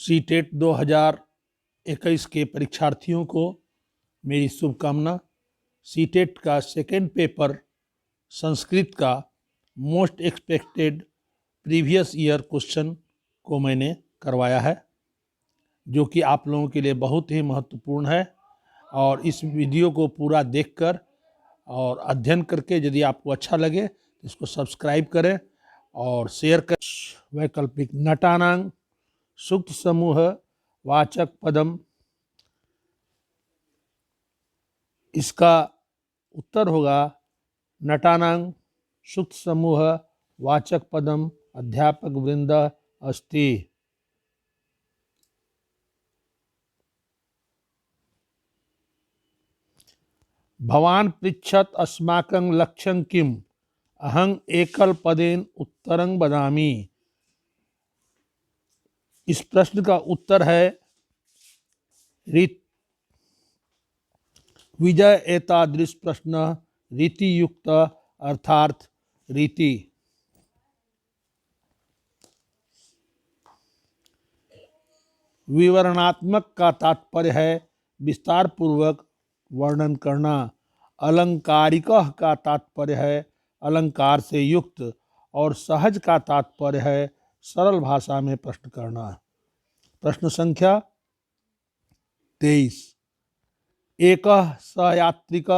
CTET 2021 के परीक्षार्थियों को मेरी शुभकामना। सीटेट का सेकेंड पेपर संस्कृत का most expected previous year question को मैंने करवाया है, जो कि आप लोगों के लिए बहुत ही महत्वपूर्ण है। और इस वीडियो को पूरा देखकर और अध्ययन करके यदि आपको अच्छा लगे तो इसको सब्सक्राइब करें और शेयर करें। वैकल्पिक नटानांग सूक्त समूह वाचक पदम, इसका उत्तर होगा नटानांग सूक्त समूह वाचक पदम अध्यापक वृंद अस्ति। भवान पृच्छत अस्माकं लक्ष्यं किम अहं एकल पदेन उत्तरं वदामि। इस प्रश्न का उत्तर है विजय एतादृश प्रश्न रीति युक्त अर्थार्थ रीति। विवरणात्मक का तात्पर्य है विस्तार पूर्वक वर्णन करना। अलंकारिक का तात्पर्य है अलंकार से युक्त, और सहज का तात्पर्य है सरल भाषा में प्रश्न करना। प्रश्न संख्या 23। एक सयात्रिक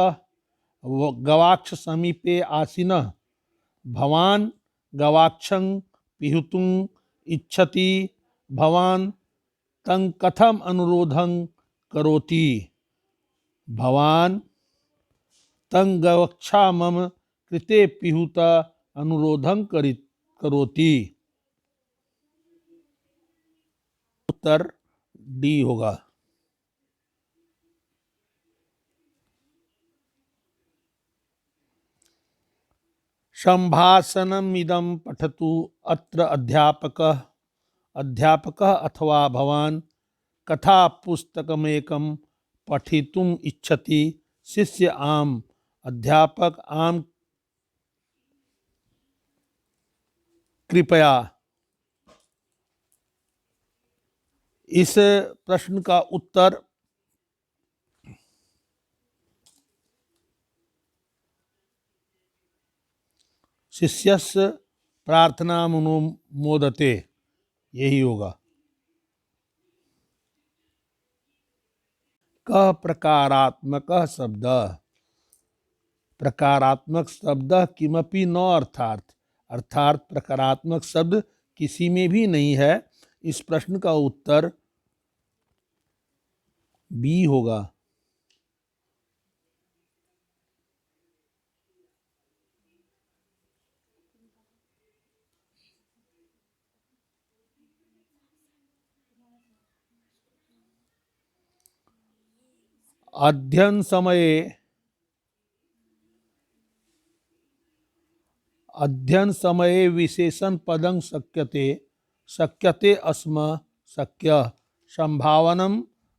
गवाक्ष समीपे आसीनः भवान गवाक्षं पिहुतुं इच्छति, भवान तं कथम अनुरोधं करोति। भवान तं गवाक्षा मम कृते पिहुत अनुरोधं करोति। उत्तर डी होगा। संभाषणमिदं पठतु। अत्र अध्यापकः अथवा भवान कथा पुस्तकमेकं पठितुम् इच्छति। शिष्य आम, अध्यापक आम, कृपया। इस प्रश्न का उत्तर शिष्यस्य प्रार्थनामनुमोदते यही होगा। कः प्रकारात्मकः शब्दः। प्रकारात्मक शब्द किमपि न अर्थात प्रकारात्मक शब्द किसी में भी नहीं है। इस प्रश्न का उत्तर बी होगा। अध्ययन समये विशेषण पदं शक्यते अस्म शक्य संभावनम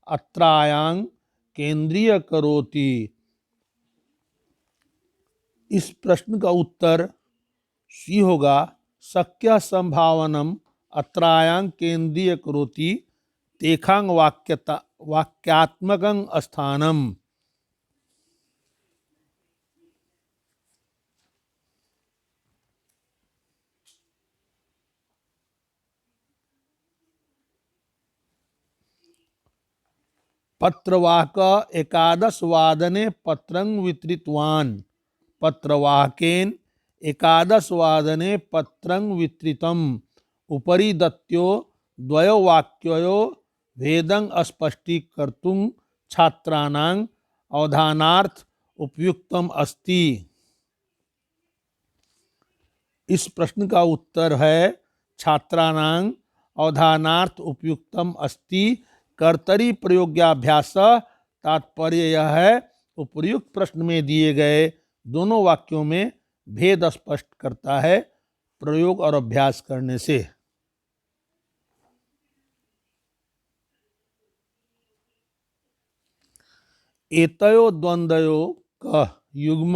अत्रायां केंद्रीय करोति। इस प्रश्न का उत्तर सी होगा। शक्य संभावनम अत्रायां केंद्रीय करोति तेखां वाक्यात्मकं स्थानम। पत्रवाहक 11 वादने पत्रं वितृतवान्। पत्रवाहकेन 11 वादने पत्रं वितृतम्। उपरि दत्तो द्वयो वाक्ययो भेदं स्पष्टीकर्तुं छात्राणां अवधानार्थ उपयुक्तम अस्ति। इस प्रश्न का उत्तर है छात्राणां अवधानार्थ उपयुक्तम अस्ति। कर्तरी प्रयोगाभ्यास। तात्पर्य यह है उपर्युक्त प्रश्न में दिए गए दोनों वाक्यों में भेद स्पष्ट करता है प्रयोग और अभ्यास करने से। एतयो द्वंद्वयो कः युग्म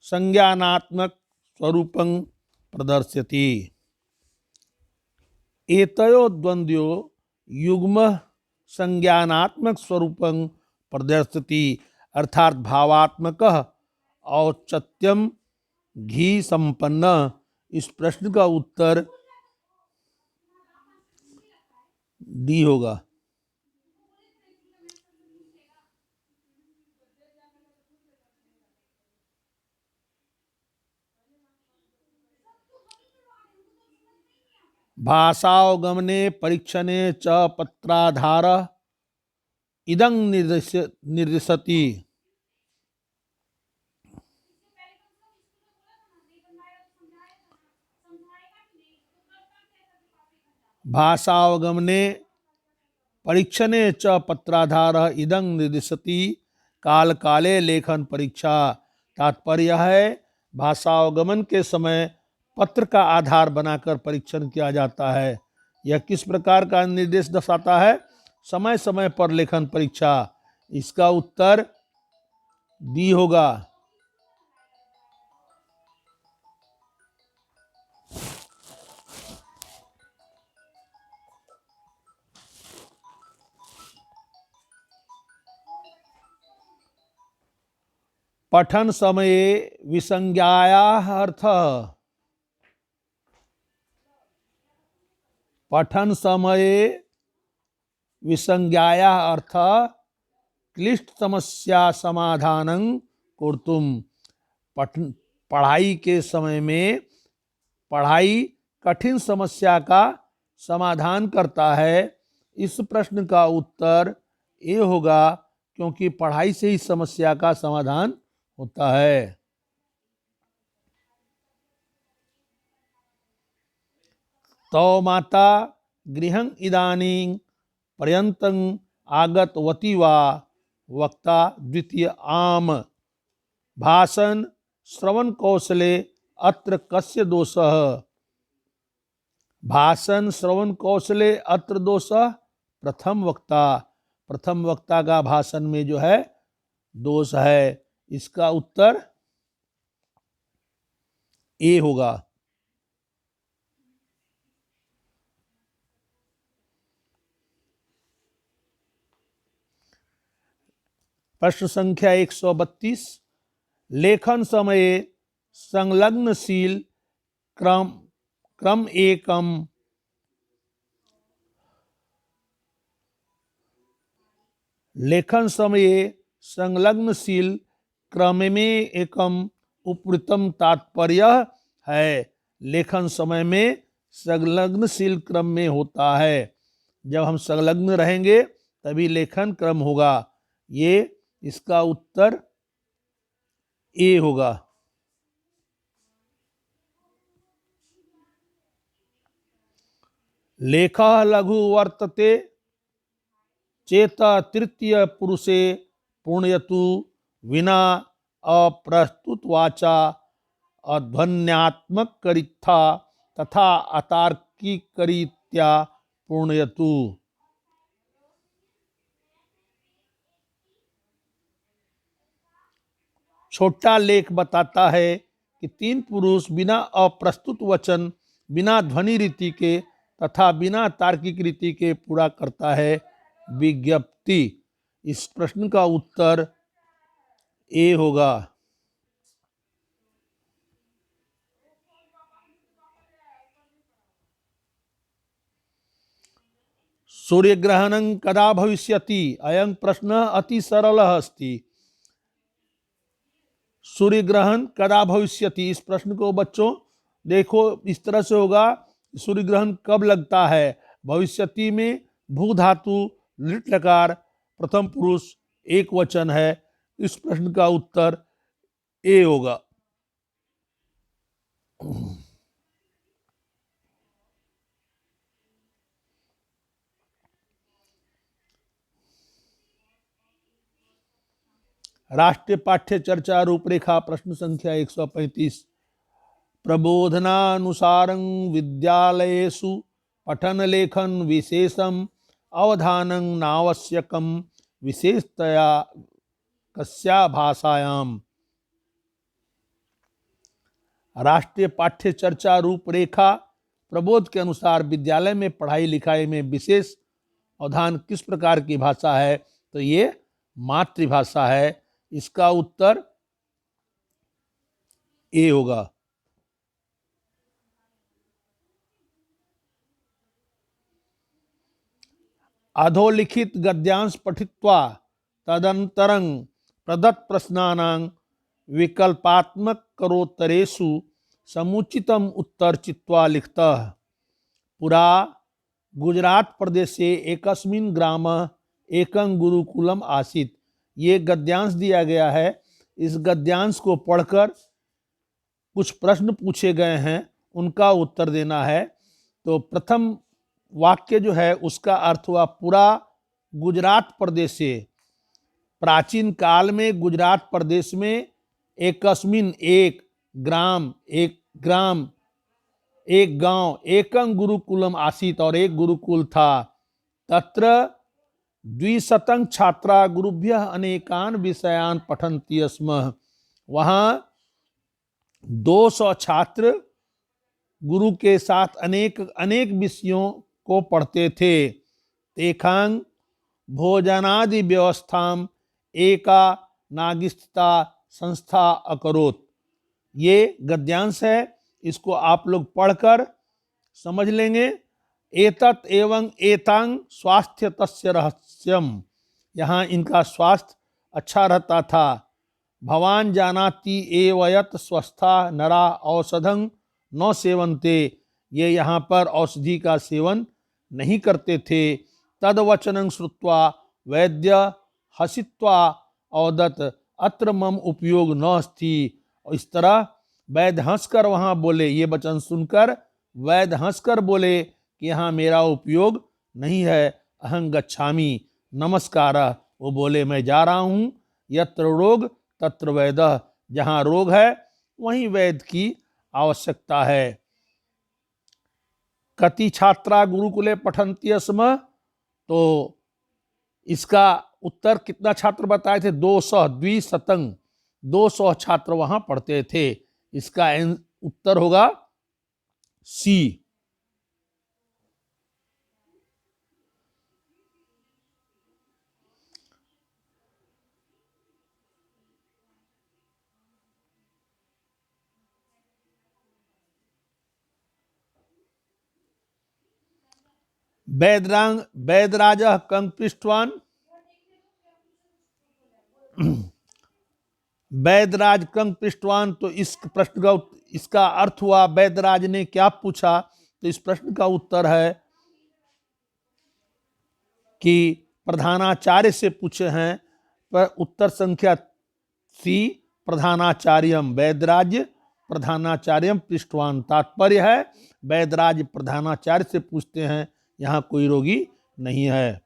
संज्ञानात्मक स्वरूपं प्रदर्शयति। एतयो द्वंद्वयो युग्म संज्ञानात्मक स्वरूपं प्रदर्शति, अर्थात भावात्मक औचित्यम घी संपन्न। इस प्रश्न का उत्तर डी होगा। भाषावगमने परीक्षणे च पत्राधार इदं निर्दिशति। भाषावगमने परीक्षणे च पत्राधार इदं निर्दिशति, काल काले लेखन परीक्षा। तात्पर्य है भाषावगमन के समय पत्र का आधार बनाकर परीक्षण किया जाता है। यह किस प्रकार का निर्देश दर्शाता है? समय समय पर लेखन परीक्षा। इसका उत्तर डी होगा। पठन समये विसंज्ञायाः अर्थः। पठन समये विसंज्ञायाः अर्थः क्लिष्ट समस्या समाधानं कर्तुं। पढ़ाई के समय में पढ़ाई कठिन समस्या का समाधान करता है। इस प्रश्न का उत्तर ए होगा, क्योंकि पढ़ाई से ही समस्या का समाधान होता है। तो माता गृहं इदानीं पर्यन्तं आगतवती वा? वक्ता द्वितीय आम। भाषण श्रवण कौशले अत्र कस्य दोषः? भाषण श्रवण कौशले अत्र दोषः प्रथम वक्ता। प्रथम वक्ता का भाषण में जो है दोष है। इसका उत्तर ए होगा। प्रश्न संख्या 132। लेखन समये संलग्नशील क्रम एकम। लेखन समये संलग्नशील क्रम में एकम उपवृत्तम तात्पर्य है। लेखन समय में संलग्नशील क्रम में होता है। जब हम संलग्न रहेंगे तभी लेखन क्रम होगा। ये इसका उत्तर ए होगा। लेखः लघु वर्तते चेत तृतीय पुरुषे पुण्यतु विना अप्रस्तुत वाचा अध्वन्यात्मक करित्था तथा अतार्किक करीत्या पुण्यतु। छोटा लेख बताता है कि तीन पुरुष बिना अप्रस्तुत वचन, बिना ध्वनि रीति के तथा बिना तार्किक रीति के पूरा करता है विज्ञप्ति। इस प्रश्न का उत्तर ए होगा। सूर्यग्रहणं कदा भविष्यति? अयं प्रश्न अति सरलः अस्ति। सूर्य ग्रहण कदा भविष्यति? इस प्रश्न को बच्चों देखो इस तरह से होगा, सूर्य ग्रहण कब लगता है? भविष्यति में भू धातु लिट लकार प्रथम पुरुष एक वचन है। इस प्रश्न का उत्तर ए होगा। राष्ट्रीय पाठ्य चर्चा रूपरेखा प्रश्न संख्या 135। प्रबोधनानुसारं विद्यालयेषु पठन लेखन विशेषम अवधानं नावश्यकम विशेषतया कस्या भाषायाम। राष्ट्रीय पाठ्य चर्चा रूपरेखा प्रबोध के अनुसार विद्यालय में पढ़ाई लिखाई में विशेष अवधान किस प्रकार की भाषा है? तो ये मातृभाषा है। इसका उत्तर ए होगा। अधोलिखित गद्यांश पठित्वा तदनंतरं प्रदत्त प्रश्नानां विकल्पात्मक करोत्तरेषु समुचितम उत्तर चित्वा लिखतः। पुरा गुजरात प्रदेशे एकस्मिन् ग्रामः एकं गुरुकुलम आसीत्। ये गद्यांश दिया गया है। इस गद्यांश को पढ़कर कुछ प्रश्न पूछे गए हैं, उनका उत्तर देना है। तो प्रथम वाक्य जो है उसका अर्थ हुआ पुरा गुजरात प्रदेश से, प्राचीन काल में गुजरात प्रदेश में एकस्मिन एक ग्राम, एक गांव, एकं गुरुकुलम आसीत और एक गुरुकुल था। तत्र द्विशतं छात्रा गुरुभ्यः अनेकान विषयान पठन्ति स्म। वहाँ 200 छात्र गुरु के साथ अनेक विषयों को पढ़ते थे। तेखांग भोजनादि व्यवस्थाम एका नागिस्ता संस्था अकरोत। ये गद्यांश है, इसको आप लोग पढ़कर समझ लेंगे। एतत् एवं एतांग स्वास्थ्य तस्य रहस्यम। यहाँ इनका स्वास्थ्य अच्छा रहता था। भवान जानाति एवयत स्वस्था नरा औषधं न सेवन्ते। ये यहाँ पर औषधि का सेवन नहीं करते थे। तद्वचनं श्रुत्वा वैद्य हसित्वा औदत अत्र मम उपयोग न अस्ति। इस तरह वैद्य हंसकर वहाँ बोले, ये वचन सुनकर वैद्य हंसकर बोले कि यहाँ मेरा उपयोग नहीं है। अहं गच्छामि, नमस्कार। वो बोले मैं जा रहा हूँ। यत्र रोग तत्र वैद्य। जहाँ रोग है वहीं वैद्य की आवश्यकता है। कति छात्रा गुरुकुले पठन्ति स्म। तो इसका उत्तर कितना छात्र बताए थे? 200, द्विशतं, 200 छात्र वहां पढ़ते थे। इसका उत्तर होगा सी। वैदराज कंग पृष्ठवान। वैदराज कंग पृष्ठवान। तो इस प्रश्न का इसका अर्थ हुआ वैदराज ने क्या पूछा? तो इस प्रश्न का उत्तर है कि प्रधानाचार्य से पूछे हैं। पर उत्तर संख्या सी, प्रधानाचार्यम। वैदराज प्रधानाचार्यम पृष्ठवान। तात्पर्य है वैदराज प्रधानाचार्य से पूछते हैं, यहाँ कोई रोगी नहीं है।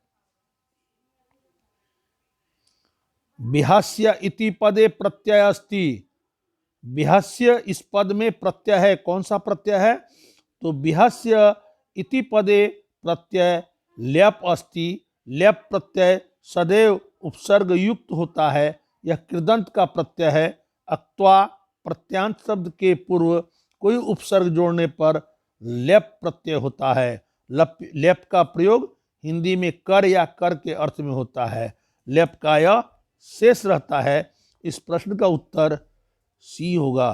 बिहस्य इति पदे प्रत्यय अस्ति। बिहस्य इस पद में प्रत्यय है। कौन सा प्रत्यय है? तो बिहस्य इति पदे प्रत्यय ल्यप अस्ति। ल्यप प्रत्यय सदैव उपसर्ग युक्त होता है। यह कृदंत का प्रत्यय है। अक्त्वा प्रत्यांत शब्द के पूर्व कोई उपसर्ग जोड़ने पर ल्यप प्रत्यय होता है। ल्यप का प्रयोग हिंदी में कर या कर के अर्थ में होता है। ल्यप का यह शेष रहता है। इस प्रश्न का उत्तर सी होगा।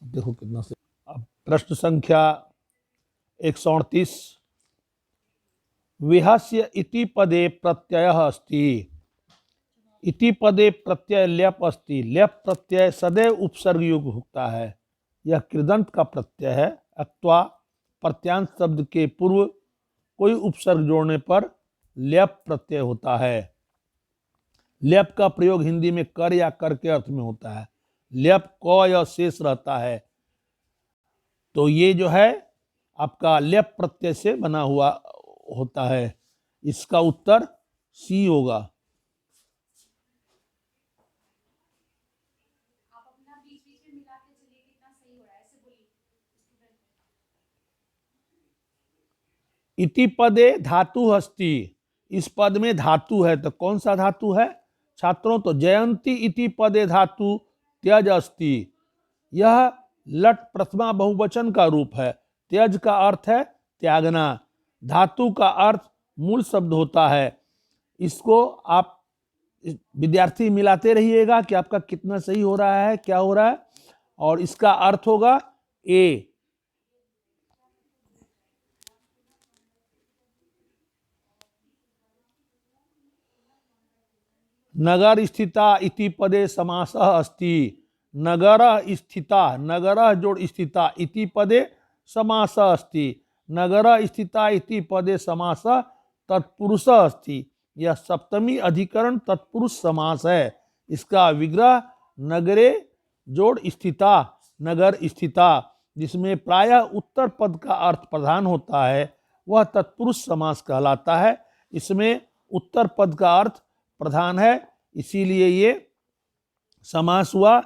देखो कितना से। अब प्रश्न संख्या 138। विहस्य इति पदे प्रत्ययः अस्ति। इति पदे प्रत्यय ल्यप अस्ति। ल्यप प्रत्यय सदैव उपसर्ग युक्त होता है। यह कृदंत का प्रत्यय है। अक्त्वा प्रत्यांत शब्द के पूर्व कोई उपसर्ग जोड़ने पर ल्यप प्रत्यय होता है। ल्यप का प्रयोग हिंदी में कर या कर के अर्थ में होता है। ल्यप क या शेष रहता है। तो ये जो है आपका ल्यप प्रत्यय से बना हुआ होता है। इसका उत्तर सी होगा। इति पदे धातु हस्ति। इस पद में धातु है। तो कौन सा धातु है छात्रों? तो जयंती इति पदे धातु त्यज अस्ति। यह लट प्रथमा बहुवचन का रूप है। त्यज का अर्थ है त्यागना। धातु का अर्थ मूल शब्द होता है। इसको आप विद्यार्थी मिलाते रहिएगा कि आपका कितना सही हो रहा है, क्या हो रहा है। और इसका अर्थ होगा ए। नगर स्थिता इति पदे समासः अस्ति। नगर स्थिता, नगर जोड़ स्थिता इति पदे समासः अस्ति। नगर स्थिता इति पदे समासः तत्पुरुषः अस्ति। यह सप्तमी अधिकरण तत्पुरुष समास है। इसका विग्रह नगरे जोड़ स्थिता, नगर स्थिता, जिसमें प्रायः उत्तर पद का अर्थ प्रधान होता है, वह तत्पुरुष समास कहलाता है। इसमें उत्तर पद का अर्थ प्रधान है, इसीलिए ये समास हुआ,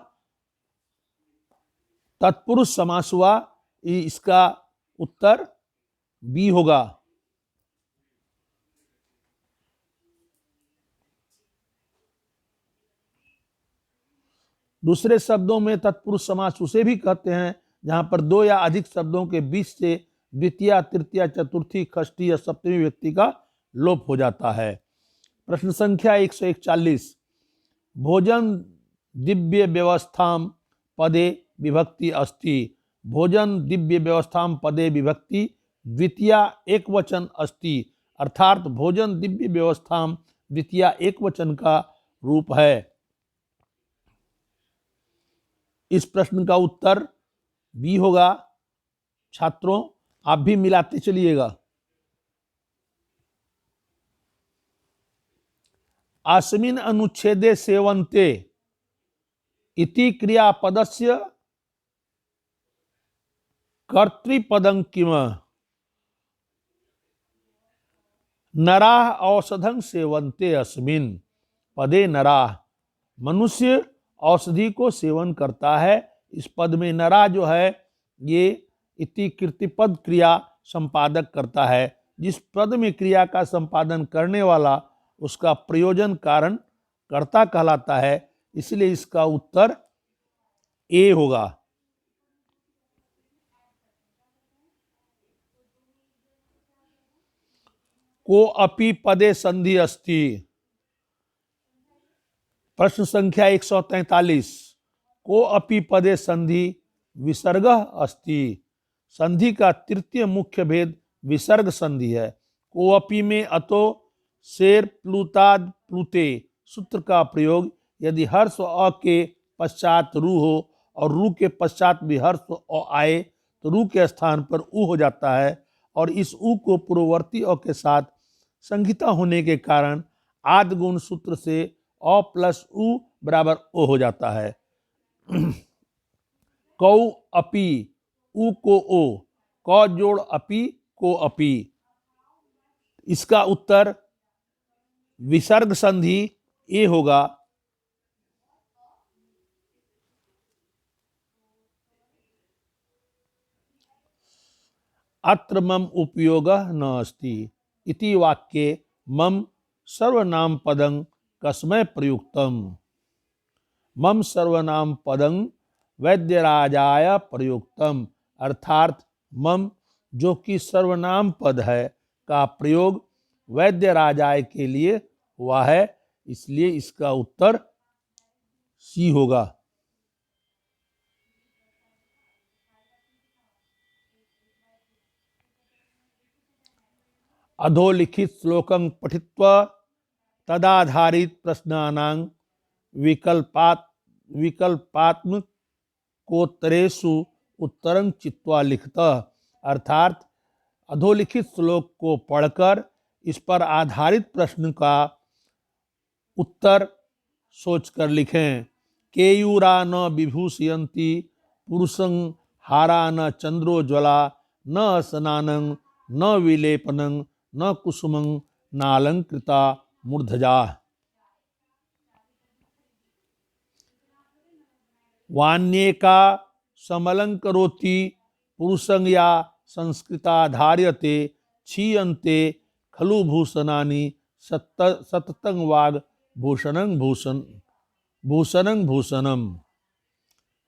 तत्पुरुष समास हुआ। इसका उत्तर बी होगा। दूसरे शब्दों में तत्पुरुष समास उसे भी कहते हैं जहां पर दो या अधिक शब्दों के बीच से द्वितीय, तृतीय, चतुर्थी, षष्ठी या सप्तमी व्यक्ति का लोप हो जाता है। प्रश्न संख्या 141। भोजन दिव्य व्यवस्थाम पदे विभक्ति अस्ति। भोजन दिव्य व्यवस्थाम पदे विभक्ति द्वितीय एक वचन अस्ति। अर्थात भोजन दिव्य व्यवस्थाम द्वितीय एक वचन का रूप है। इस प्रश्न का उत्तर बी होगा। छात्रों, आप भी मिलाते चलिएगा। अस्मिन् अनुच्छेदे सेवन्ते इति क्रियापदस्य कर्तृपदं किम? नराः औषधं सेवन्ते अस्मिन् पदे नराः। मनुष्य औषधि को सेवन करता है। इस पद में नरा जो है ये इति कृतिपद क्रिया संपादक करता है। जिस पद में क्रिया का संपादन करने वाला उसका प्रयोजन कारण कर्ता कहलाता है, इसलिए इसका उत्तर ए होगा। को अपि पदे संधि अस्ति। प्रश्न संख्या 143। को अपि पदे संधि विसर्ग अस्ति। संधि का तृतीय मुख्य भेद विसर्ग संधि है। को अपि में अतो शेर प्लुताद प्लुते सूत्र का प्रयोग यदि हर्ष अ के पश्चात रू हो और रू के पश्चात भी हर्ष अ आए तो रू के स्थान पर ऊ हो जाता है, और इस ऊ को पूर्ववर्ती अ के साथ संहिता होने के कारण आद गुण सूत्र से अ प्लस उ बराबर ओ हो जाता है। कौ अपि, उ को ओ, क जोड़ अपि को अपि। इसका उत्तर विसर्ग संधि ए होगा। अत्र मम उपयोगः न अस्ति इति वाक्ये मम सर्वनाम पदं कस्मै प्रयुक्तम? मम सर्वनाम पदं वैद्यराजाय प्रयुक्तम। अर्थात मम जो कि सर्वनाम पद है का प्रयोग वैद्यराजाय के लिए हुआ है, इसलिए इसका उत्तर सी होगा। अधोलिखित श्लोकं पठित्वा तदाधारित प्रश्नानां विकल्पात्मकोत्तरेषु उत्तरं चित्वा लिखतः। अर्थात अधोलिखित श्लोक को पढ़कर इस पर आधारित प्रश्न का उत्तर सोचकर लिखें। केयूरा न विभूषयन्ति पुरुषं हारा न चंद्रोज्वला न स्नानं न विलेपनं न कुसुमं नालंकृता मूर्धजा। वान्येका समलंकरोति पुरुषं या संस्कृता धार्यते क्षीयन्ते खलु भूषणानि सततं वाग भूषणं भूषणं।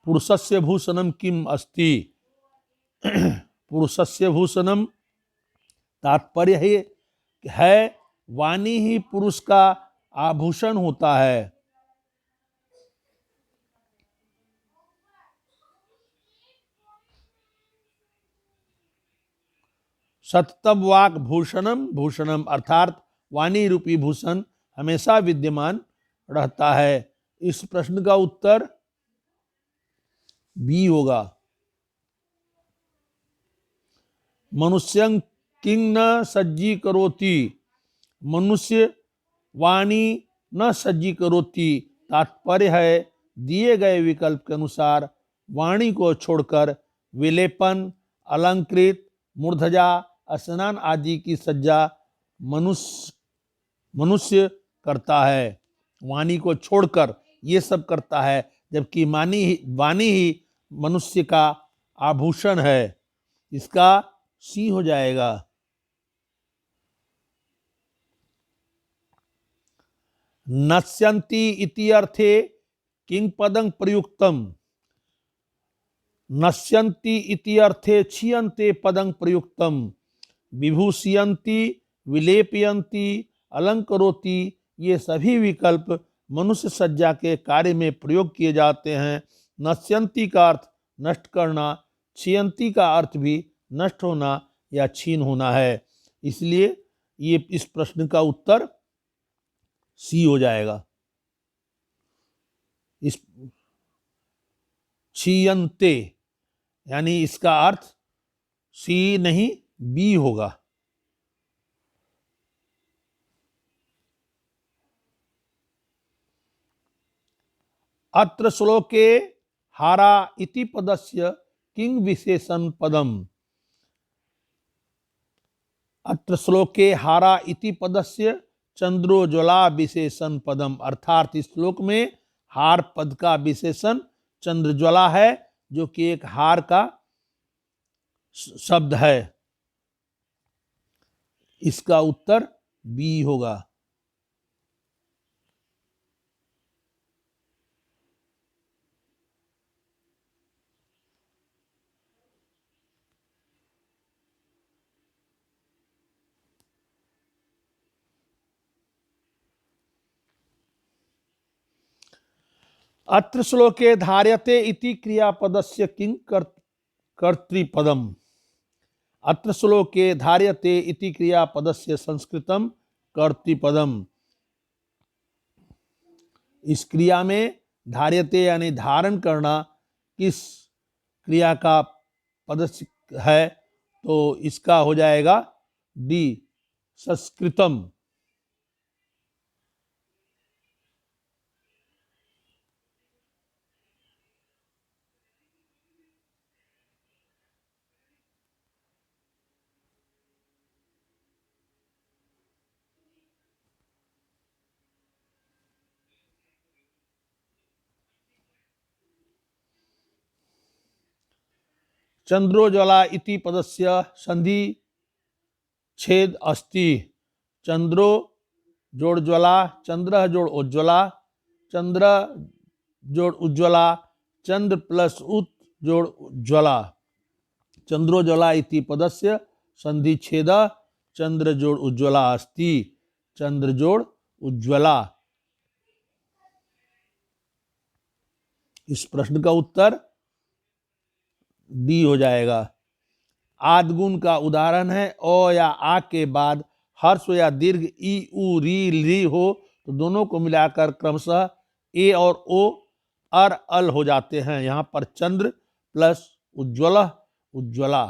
पुरुषस्य भूषणम किम अस्ति। पुरुषस्य भूषणम तात्पर्य है वाणी ही पुरुष का आभूषण होता है। सततम वाक भूषणम भूषणम अर्थात वाणी रूपी भूषण हमेशा विद्यमान रहता है। इस प्रश्न का उत्तर बी होगा। मनुष्यं किंग न सज्जी करोति। मनुष्य वाणी न सज्जी करोति तात्पर्य है दिए गए विकल्प के अनुसार वाणी को छोड़कर विलेपन, अलंकृत, मूर्धजा, स्नान आदि की सज्जा मनुष्य करता है। वाणी को छोड़कर ये सब करता है, जबकि वाणी ही मनुष्य का आभूषण है। इसका सी हो जाएगा। नश्यन्ति इति अर्थे किंग पदं प्रयुक्तम। नश्यन्ति इति अर्थे क्षीयन्ते पदं प्रयुक्तम। विभूषयन्ति, विलेपयन्ति, अलंकरोति ये सभी विकल्प मनुष्य सज्जा के कार्य में प्रयोग किए जाते हैं। नश्यन्ति का अर्थ नष्ट करना, क्षीयन्ति का अर्थ भी नष्ट होना या छीन होना है। इसलिए ये इस प्रश्न का उत्तर सी हो जाएगा। इस क्षीयन्ते यानी इसका अर्थ सी नहीं बी होगा। अत्र श्लोके हारा इति पदस्य किंग विशेषण पदम। अत्र श्लोके हारा इति पदस्य चंद्रोज्वला विशेषण पदम अर्थात इस श्लोक में हार पद का विशेषण चंद्रज्वला है, जो कि एक हार का शब्द है। इसका उत्तर बी होगा। अत्र श्लोके धार्यते इति क्रियापदस्य किंग कर्तृपदम। अत्र श्लोके धार्यते इति क्रियापदस्य संस्कृतम कर्तृपदम। इस क्रिया में धार्यते यानी धारण करना किस क्रिया का पद है, तो इसका हो जाएगा डी संस्कृतम। चंद्रोज्वला इति पदस्य संधि छेद अस्ति। चंद्रो जोड़ ज्वला, चंद्र जोड़ उज्ज्वला, चंद्र जोड़ उज्ज्वला, चंद्र प्लस उत जोड़ उज्ज्वला। चंद्रोज्वला इति पदस्य संधि छेद चंद्र जोड़ उज्ज्वला अस्ति। चंद्र जोड़ उज्ज्वला। इस प्रश्न का उत्तर डी हो जाएगा। आदगुण का उदाहरण है अ या आ के बाद हर्ष या दीर्घ ई उ री हो तो दोनों को मिलाकर क्रमशः ए और ओ अर अल हो जाते हैं। यहाँ पर चंद्र प्लस उज्ज्वल उज्ज्वला।